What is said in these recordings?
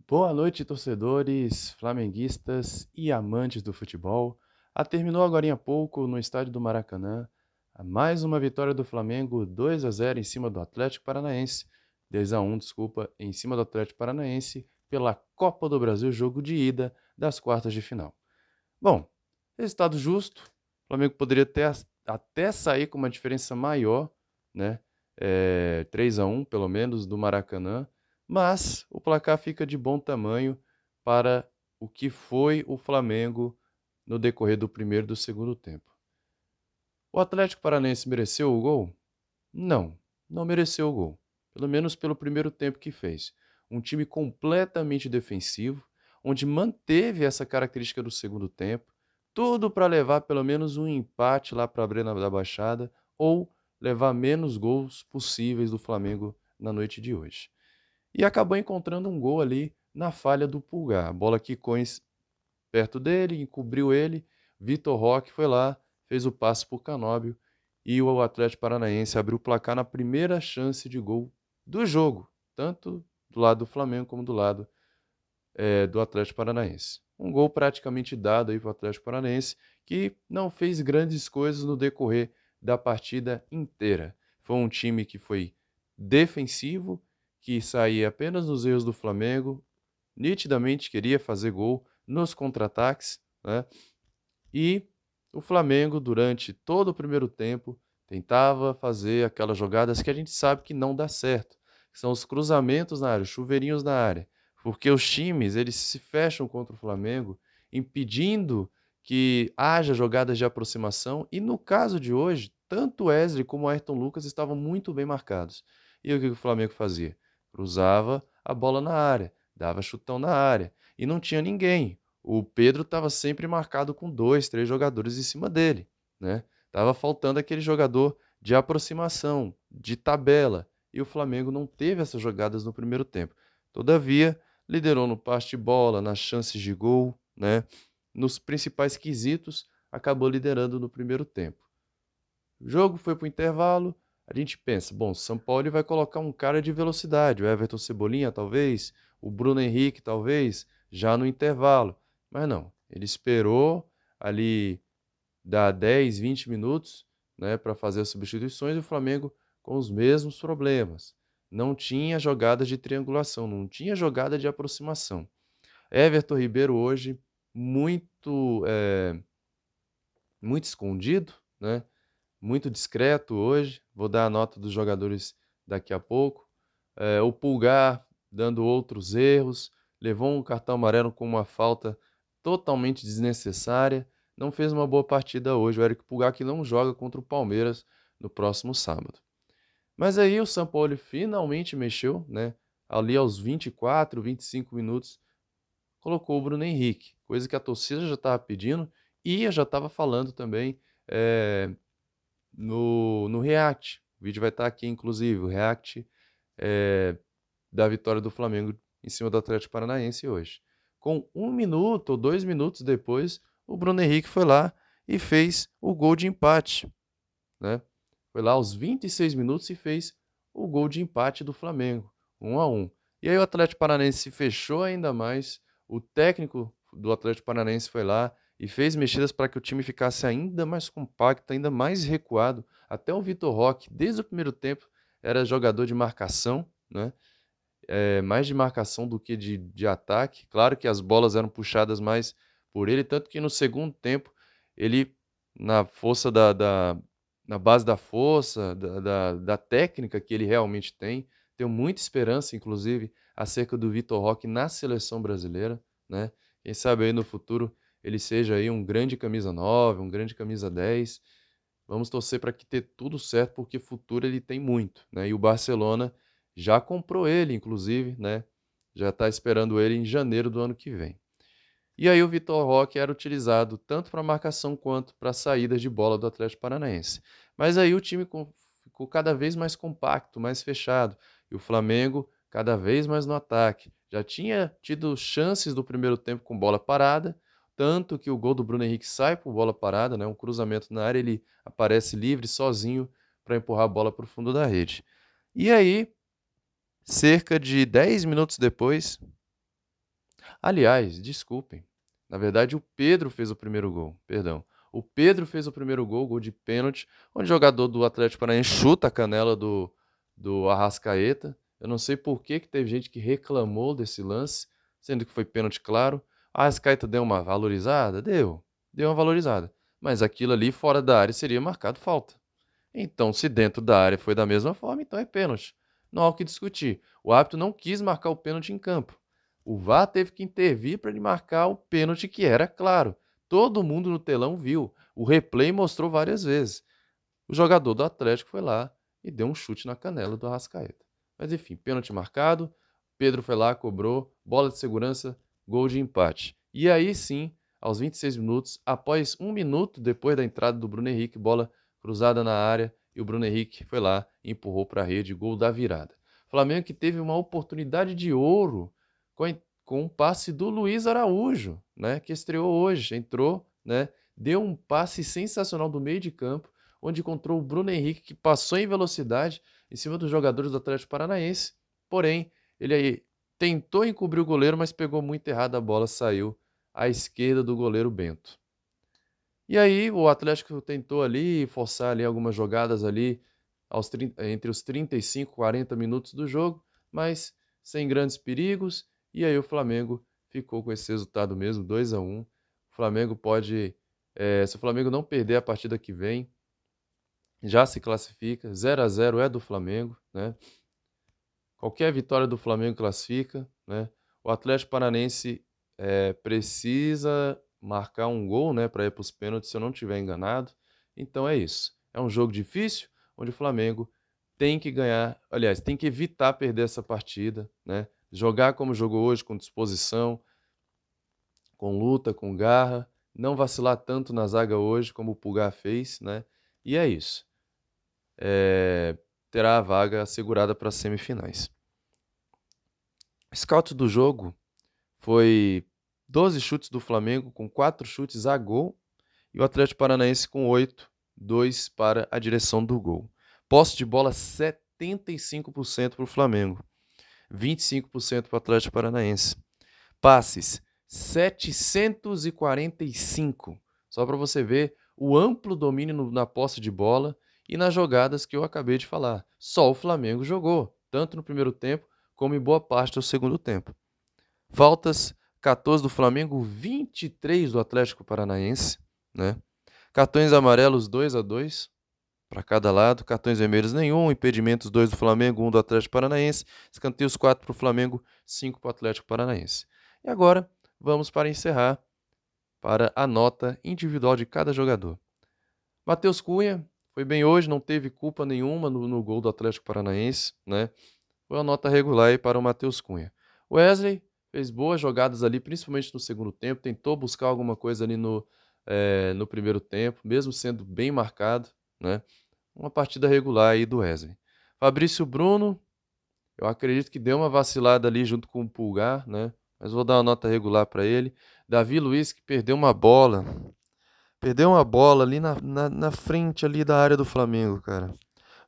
Boa noite, torcedores, flamenguistas e amantes do futebol. Terminou agora há pouco no estádio do Maracanã mais uma vitória do Flamengo, 2-0 em cima do Atlético Paranaense, 2-1, desculpa, em cima do Atlético Paranaense pela Copa do Brasil, jogo de ida das quartas de final. Bom, resultado justo. O Flamengo poderia até sair com uma diferença maior, né? 3-1, pelo menos, do Maracanã. Mas o placar fica de bom tamanho para o que foi o Flamengo no decorrer do primeiro e do segundo tempo. O Atlético Paranaense mereceu o gol? Não, não mereceu o gol. Pelo menos pelo primeiro tempo que fez. Um time completamente defensivo, onde manteve essa característica do segundo tempo, tudo para levar pelo menos um empate lá para a Arena da Baixada ou levar menos gols possíveis do Flamengo na noite de hoje. E acabou encontrando um gol ali na falha do Pulgar. A bola quicou perto dele, encobriu ele. Vitor Roque foi lá, fez o passe para o Canóbio e o Atlético Paranaense abriu o placar na primeira chance de gol do jogo, tanto do lado do Flamengo como do lado do Atlético Paranaense. Um gol praticamente dado aí para o Atlético Paranaense, que não fez grandes coisas no decorrer da partida inteira. Foi um time que foi defensivo, que saía apenas nos erros do Flamengo, nitidamente queria fazer gol nos contra-ataques, né? E o Flamengo, durante todo o primeiro tempo, tentava fazer aquelas jogadas que a gente sabe que não dá certo, que são os cruzamentos na área, os chuveirinhos na área, porque os times, eles se fecham contra o Flamengo, impedindo que haja jogadas de aproximação, e no caso de hoje, tanto o Wesley como o Ayrton Lucas estavam muito bem marcados. E o que o Flamengo fazia? Cruzava a bola na área, dava chutão na área, e não tinha ninguém. O Pedro estava sempre marcado com dois, três jogadores em cima dele, né? Tava faltando aquele jogador de aproximação, de tabela, e o Flamengo não teve essas jogadas no primeiro tempo. Todavia, liderou no passe de bola, nas chances de gol, né? Nos principais quesitos, acabou liderando no primeiro tempo. O jogo foi para o intervalo, a gente pensa, bom, São Paulo vai colocar um cara de velocidade, o Everton Cebolinha talvez, o Bruno Henrique talvez, já no intervalo. Mas não, ele esperou ali dar 10, 20 minutos, né, para fazer as substituições e o Flamengo com os mesmos problemas. Não tinha jogada de triangulação, não tinha jogada de aproximação. Everton Ribeiro hoje muito escondido, né? Muito discreto hoje. Vou dar a nota dos jogadores daqui a pouco. O Pulgar dando outros erros, levou um cartão amarelo com uma falta totalmente desnecessária. Não fez uma boa partida hoje. O Eric Pulgar que não joga contra o Palmeiras no próximo sábado. Mas aí o São Paulo finalmente mexeu, né? Ali aos 24, 25 minutos, colocou o Bruno Henrique, coisa que a torcida já estava pedindo e eu já estava falando também é, no React. O vídeo vai estar aqui, inclusive, o React da vitória do Flamengo em cima do Atlético Paranaense hoje. Com 1 minuto ou 2 minutos depois, o Bruno Henrique foi lá e fez o gol de empate, né? Foi lá aos 26 minutos e fez o gol de empate do Flamengo, 1-1. E aí o Atlético Paranaense se fechou ainda mais, o técnico do Atlético Paranaense foi lá e fez mexidas para que o time ficasse ainda mais compacto, ainda mais recuado. Até o Vitor Roque, desde o primeiro tempo, era jogador de marcação, né? Mais de marcação do que de ataque. Claro que as bolas eram puxadas mais por ele, tanto que no segundo tempo, ele, na força na base da força, da técnica que ele realmente tem, tenho muita esperança, inclusive, acerca do Vitor Roque na seleção brasileira, né? Quem sabe aí no futuro ele seja aí um grande camisa 9, um grande camisa 10. Vamos torcer para que dê tudo certo, porque futuro ele tem muito, né? E o Barcelona já comprou ele, inclusive, né? Já está esperando ele em janeiro do ano que vem. E aí o Vitor Roque era utilizado tanto para marcação quanto para saídas de bola do Atlético Paranaense. Mas aí o time ficou cada vez mais compacto, mais fechado. E o Flamengo cada vez mais no ataque. Já tinha tido chances do primeiro tempo com bola parada, tanto que o gol do Bruno Henrique sai por bola parada, né? Um cruzamento na área, ele aparece livre, sozinho, para empurrar a bola para o fundo da rede. E aí, cerca de 10 minutos depois, Aliás, desculpem. Na verdade, o Pedro fez o primeiro gol. Perdão. O Pedro fez o primeiro gol, gol de pênalti, onde o jogador do Atlético Paranaense chuta a canela do Arrascaeta. Eu não sei por que teve gente que reclamou desse lance, sendo que foi pênalti claro. A Arrascaeta deu uma valorizada? Deu uma valorizada. Mas aquilo ali fora da área seria marcado falta. Então, se dentro da área foi da mesma forma, então é pênalti. Não há o que discutir. O árbitro não quis marcar o pênalti em campo. O VAR teve que intervir para ele marcar o pênalti que era claro. Todo mundo no telão viu. O replay mostrou várias vezes. O jogador do Atlético foi lá e deu um chute na canela do Arrascaeta. Mas enfim, pênalti marcado. Pedro foi lá, cobrou, bola de segurança, gol de empate. E aí sim, aos 26 minutos, após um minuto depois da entrada do Bruno Henrique, bola cruzada na área e o Bruno Henrique foi lá e empurrou para a rede, gol da virada. Flamengo que teve uma oportunidade de ouro com um passe do Luiz Araújo, né, que estreou hoje, entrou, né, deu um passe sensacional do meio de campo, onde encontrou o Bruno Henrique, que passou em velocidade em cima dos jogadores do Atlético Paranaense, porém, ele aí tentou encobrir o goleiro, mas pegou muito errado a bola, saiu à esquerda do goleiro Bento. E aí o Atlético tentou ali forçar ali algumas jogadas ali entre os 35 e 40 minutos do jogo, mas sem grandes perigos, e aí o Flamengo ficou com esse resultado mesmo, 2-1. O Flamengo pode, se o Flamengo não perder a partida que vem, já se classifica, 0-0 é do Flamengo, né? Qualquer vitória do Flamengo classifica, né? O Atlético Paranaense precisa marcar um gol, né, para ir para os pênaltis, se eu não estiver enganado. Então é isso. É um jogo difícil, onde o Flamengo tem que ganhar, aliás, tem que evitar perder essa partida, né? Jogar como jogou hoje, com disposição, com luta, com garra, não vacilar tanto na zaga hoje como o Pulgar fez, né? E é isso. Terá a vaga assegurada para as semifinais. Scout do jogo foi 12 chutes do Flamengo, com 4 chutes a gol, e o Atlético Paranaense com 8, 2 para a direção do gol. Posse de bola 75% para o Flamengo, 25% para o Atlético Paranaense. Passes 745, só para você ver o amplo domínio na posse de bola e nas jogadas que eu acabei de falar. Só o Flamengo jogou, tanto no primeiro tempo como em boa parte do segundo tempo. Faltas, 14 do Flamengo, 23 do Atlético Paranaense, né? Cartões amarelos 2-2 para cada lado, cartões vermelhos nenhum, impedimentos 2 do Flamengo, 1 do Atlético Paranaense, escanteios 4 para o Flamengo, 5 para o Atlético Paranaense. E agora vamos para encerrar para a nota individual de cada jogador. Matheus Cunha foi bem hoje, não teve culpa nenhuma no gol do Atlético Paranaense, né? Foi uma nota regular aí para o Matheus Cunha. Wesley fez boas jogadas ali, principalmente no segundo tempo, tentou buscar alguma coisa ali no primeiro tempo, mesmo sendo bem marcado, né? Uma partida regular aí do Wesley. Fabrício Bruno, eu acredito que deu uma vacilada ali junto com o Pulgar, né? Mas vou dar uma nota regular para ele. Davi Luiz, que perdeu uma bola ali na frente ali da área do Flamengo, cara.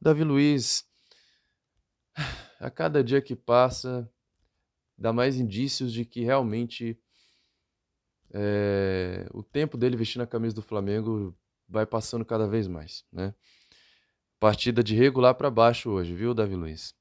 Davi Luiz, a cada dia que passa, dá mais indícios de que realmente o tempo dele vestindo a camisa do Flamengo vai passando cada vez mais, né? Partida de regular para baixo hoje, viu, Davi Luiz?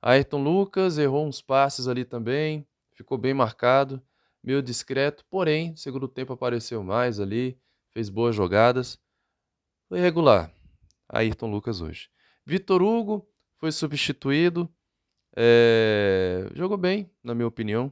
Ayrton Lucas errou uns passes ali também, ficou bem marcado, meio discreto, porém, segundo tempo apareceu mais ali, fez boas jogadas. Foi regular, Ayrton Lucas hoje. Vitor Hugo foi substituído, jogou bem, na minha opinião.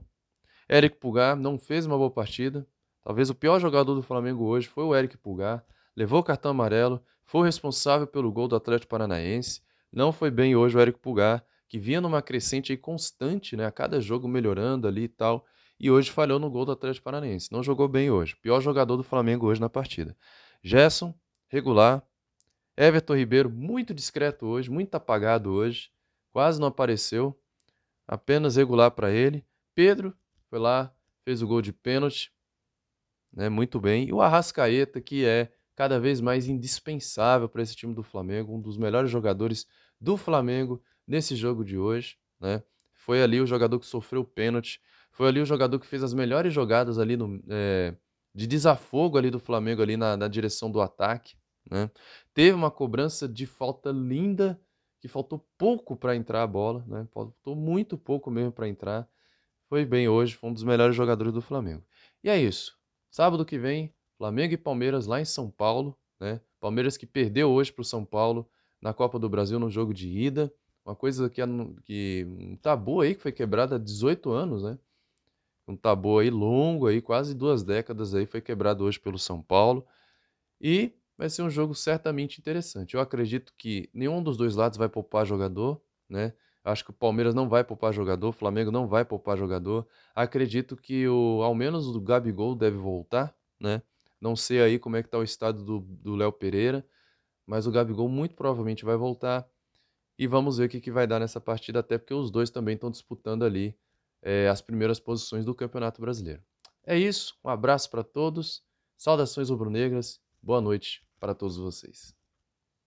Eric Pulgar não fez uma boa partida. Talvez o pior jogador do Flamengo hoje foi o Eric Pulgar. Levou o cartão amarelo, foi responsável pelo gol do Atlético Paranaense. Não foi bem hoje o Eric Pulgar, que vinha numa crescente aí constante, né? A cada jogo melhorando ali e tal. E hoje falhou no gol do Atlético Paranaense. Não jogou bem hoje. Pior jogador do Flamengo hoje na partida. Gerson, regular. Everton Ribeiro, muito discreto hoje, muito apagado hoje. Quase não apareceu. Apenas regular para ele. Pedro foi lá, fez o gol de pênalti, né? Muito bem. E o Arrascaeta, que é cada vez mais indispensável para esse time do Flamengo, um dos melhores jogadores do Flamengo nesse jogo de hoje, né? Foi ali o jogador que sofreu o pênalti, Foi ali o jogador que fez as melhores jogadas ali de desafogo ali do Flamengo ali na direção do ataque, né. Teve uma cobrança de falta linda, que faltou pouco para entrar a bola, né, faltou muito pouco mesmo para entrar. Foi bem hoje, foi um dos melhores jogadores do Flamengo. E é isso, sábado que vem, Flamengo e Palmeiras lá em São Paulo, né, Palmeiras que perdeu hoje para o São Paulo na Copa do Brasil no jogo de ida, uma coisa que um tabu aí que foi quebrado há 18 anos, né, um tabu aí longo aí, quase 2 décadas aí, foi quebrado hoje pelo São Paulo, e vai ser um jogo certamente interessante. Eu acredito que nenhum dos 2 lados vai poupar jogador, né. Acho que o Palmeiras não vai poupar jogador, o Flamengo não vai poupar jogador. Acredito que ao menos o Gabigol deve voltar, né. Não sei aí como é que tá o estado do Léo Pereira, mas o Gabigol muito provavelmente vai voltar. E vamos ver o que que vai dar nessa partida, até porque os 2 também estão disputando ali, as primeiras posições do Campeonato Brasileiro. É isso, um abraço para todos, saudações rubro-negras, boa noite para todos vocês.